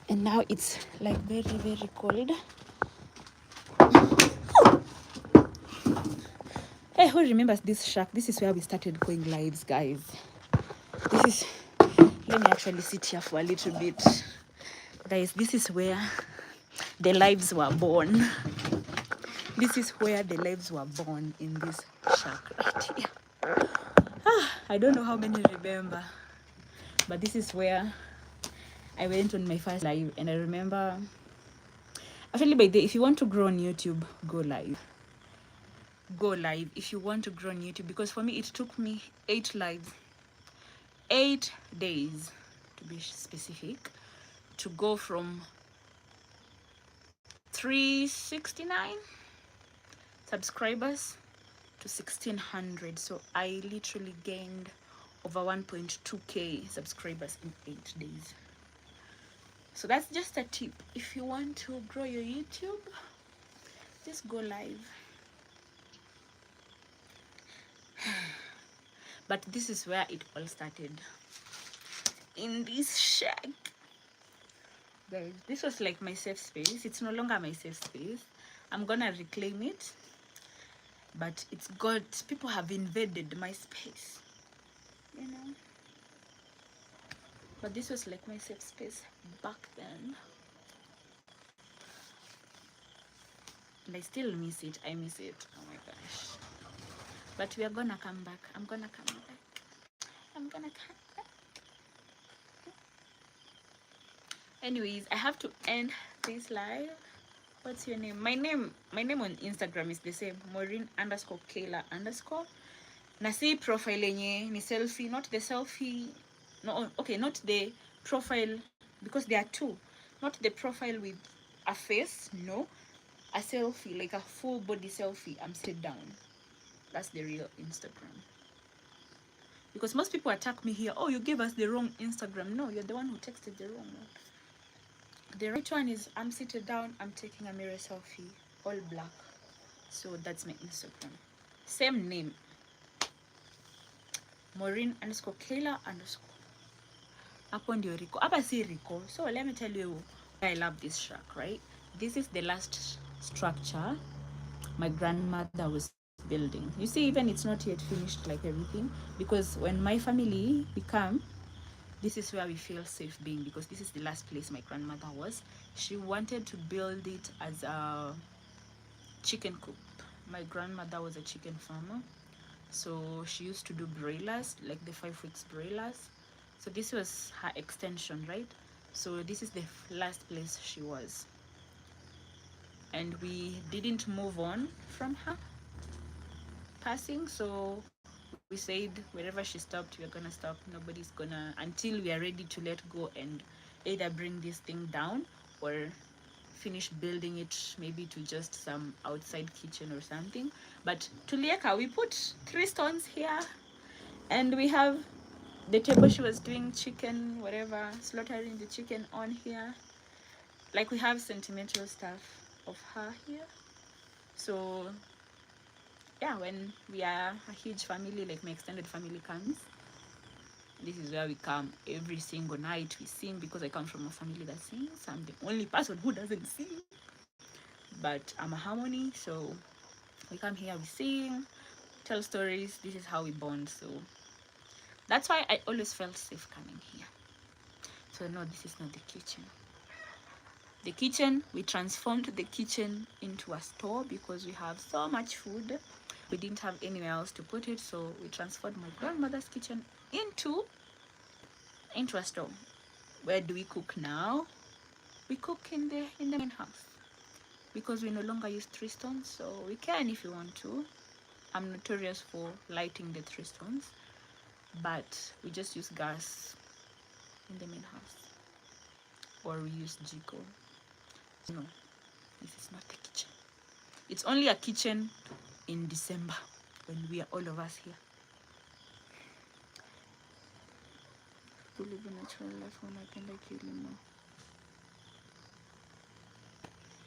And now it's like very, very cold. Hey, who remembers this shack? This is where we started going lives, guys. This is... Let me actually sit here for a little bit. Guys, this is where the lives were born. This is where the lives were born, in this shack right here. I don't know how many remember, but this is where I went on my first live. And I remember, actually, by the way, if you want to grow on YouTube, go live. Go live if you want to grow on YouTube, because for me it took me 8 lives, 8 days to be specific, to go from 369 subscribers to 1600. So I literally gained over 1.2k subscribers in 8 days. So that's just a tip. If you want to grow your YouTube, just go live. But this is where it all started, in this shack. Guys, this was like my safe space. It's no longer my safe space. I'm gonna reclaim it, but it's got... people have invaded my space, you know. But this was like my safe space back then, and I still miss it. I miss it. Oh my gosh. But we are gonna come back. I'm gonna come back. I'm gonna come back. Anyways, I have to end this live. What's your name? My name on Instagram is the same, Maureen_Kayla_. Na si profile yenye ni selfie, not the selfie. No, okay, not the profile, because there are two. Not the profile with a face, no. A selfie, like a full body selfie. I'm sit down. That's the real Instagram. Because most people attack me here. Oh, you gave us the wrong Instagram. No, you're the one who texted the wrong one. The right one is I'm seated down, I'm taking a mirror selfie, all black. So that's my Instagram. Same name, Maureen_Kayla_. Hapo ndio Rico. Hapa si Rico. So let me tell you why I love this shack, right? This is the last structure my grandmother was building. You see, even it's not yet finished like everything, because when my family become, this is where we feel safe being, because this is the last place my grandmother was. She wanted to build it as a chicken coop. My grandmother was a chicken farmer, so she used to do broilers, like the 5 weeks broilers. So this was her extension, right? So this is the last place she was, and we didn't move on from her. passing, so we said wherever she stopped, we're gonna stop. Nobody's gonna, until we are ready to let go and either bring this thing down or finish building it, maybe to just some outside kitchen or something. But tulieka, we put 3 stones here, and we have the table she was doing chicken, whatever, slaughtering the chicken on here. Like, we have sentimental stuff of her here. So yeah, when we are a huge family, like my extended family comes, this is where we come every single night. We sing, because I come from a family that sings. I'm the only person who doesn't sing, but I'm a harmony. So we come here, we sing, tell stories. This is how we bond. So that's why I always felt safe coming here. So no, this is not the kitchen. The kitchen, we transformed the kitchen into a store because we have so much food. We didn't have anywhere else to put it, so we transferred my grandmother's kitchen into a store. Where do we cook now? We cook in the main house, because we no longer use 3 stones. So we can if you want to. I'm notorious for lighting the 3 stones, but we just use gas in the main house, or we use jiko. No, this is not the kitchen. It's only a kitchen in December when we are all of us here. To live a natural life, unapenda kilimo.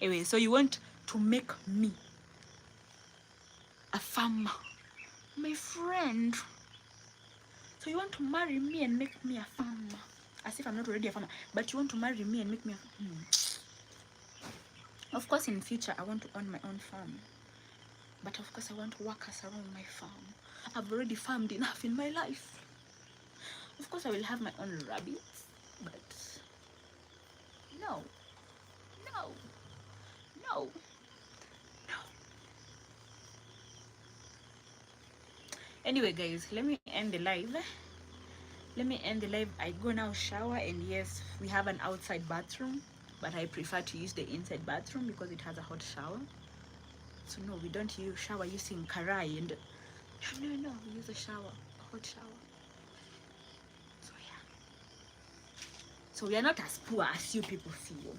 Anyway, so you want to make me a farmer, my friend. So you want to marry me and make me a farmer, as if I'm not already a farmer, but you want to marry me and make me a Of course, in future I want to own my own farm, but of course I want workers around my farm. I've already farmed enough in my life. Of course I will have my own rabbits, but no, no, no, no. Anyway guys, let me end the live. I go now shower, and yes, we have an outside bathroom, but I prefer to use the inside bathroom because it has a hot shower. So no, we don't use shower using karai, and no, we use a hot shower. So yeah, so we are not as poor as you people feel.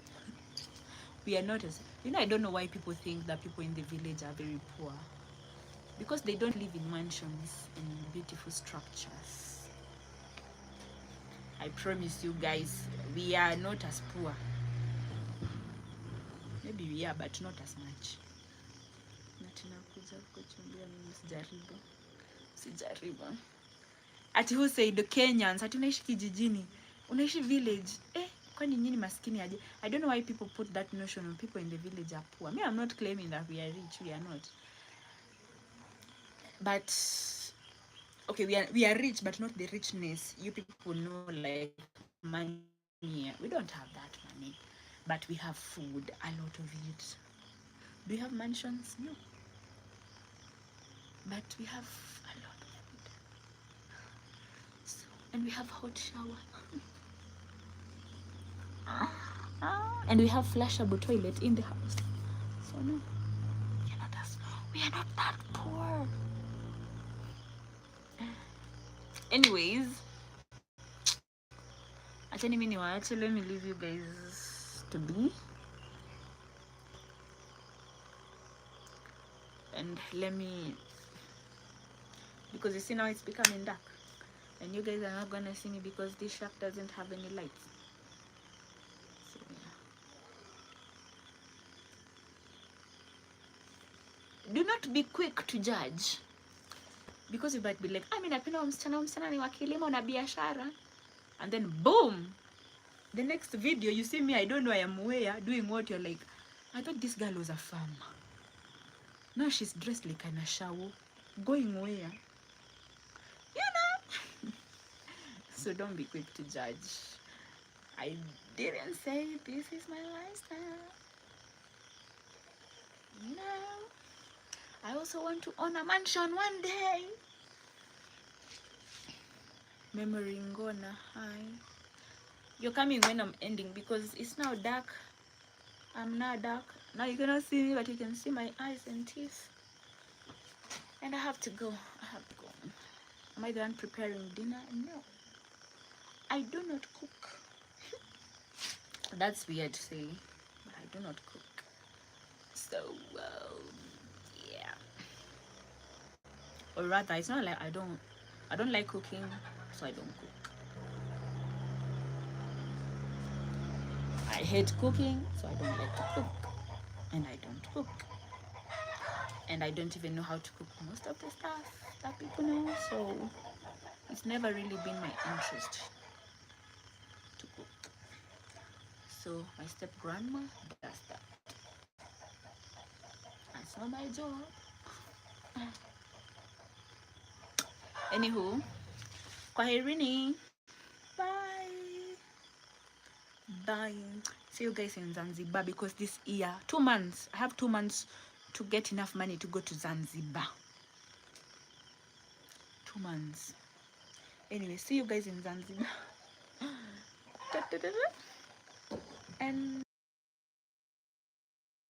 We are not as, I don't know why people think that people in the village are very poor, because they don't live in mansions and beautiful structures. I promise you guys, we are not as poor. Maybe we are, but not as much. Sijaribu. Ati who said the Kenyans, ati unaishi kijijini, unaishi village. Kwani nyinyi maskini aje? I don't know why people put that notion on people in the village are poor. Me, I'm not claiming that we are rich. We are not. But okay, we are rich, but not the richness you people know, like money. We don't have that money, but we have food, a lot of it. Do we have mansions? No, but we have a lot of food. So, and we have hot shower. And we have flushable toilet in the house. So no, we are not that poor. Anyways, let me leave you guys to be, and let me, because you see now it's becoming dark, and you guys are not gonna see me because this shack doesn't have any lights. So yeah, do not be quick to judge, because you might be like, napenda msichana ni wa kilimo na biashara, and then boom, the next video you see me, I don't know I am where doing what, you're like, I thought this girl was a farmer, now she's dressed like an ashawo, going where? So don't be quick to judge. I didn't say this is my lifestyle. I also want to own a mansion one day. Memory Ngona, hi. You're coming when I'm ending, because it's now dark. I'm now dark. Now you cannot see me, but you can see my eyes and teeth. And I have to go. Am I the one preparing dinner? No. I do not cook. That's weird to say, but I do not cook. So, yeah. Or rather, it's not like I don't like cooking, so I don't cook. I hate cooking, so I don't like to cook. And I don't cook. And I don't even know how to cook most of the stuff that people know, so it's never really been my interest to cook. So my step grandma does that. That's not my job. Anywho, kwaherini. Bye. Bye. See you guys in Zanzibar, because this year, 2 months, I have 2 months to get enough money to go to Zanzibar. 2 months. Anyway, see you guys in Zanzibar. And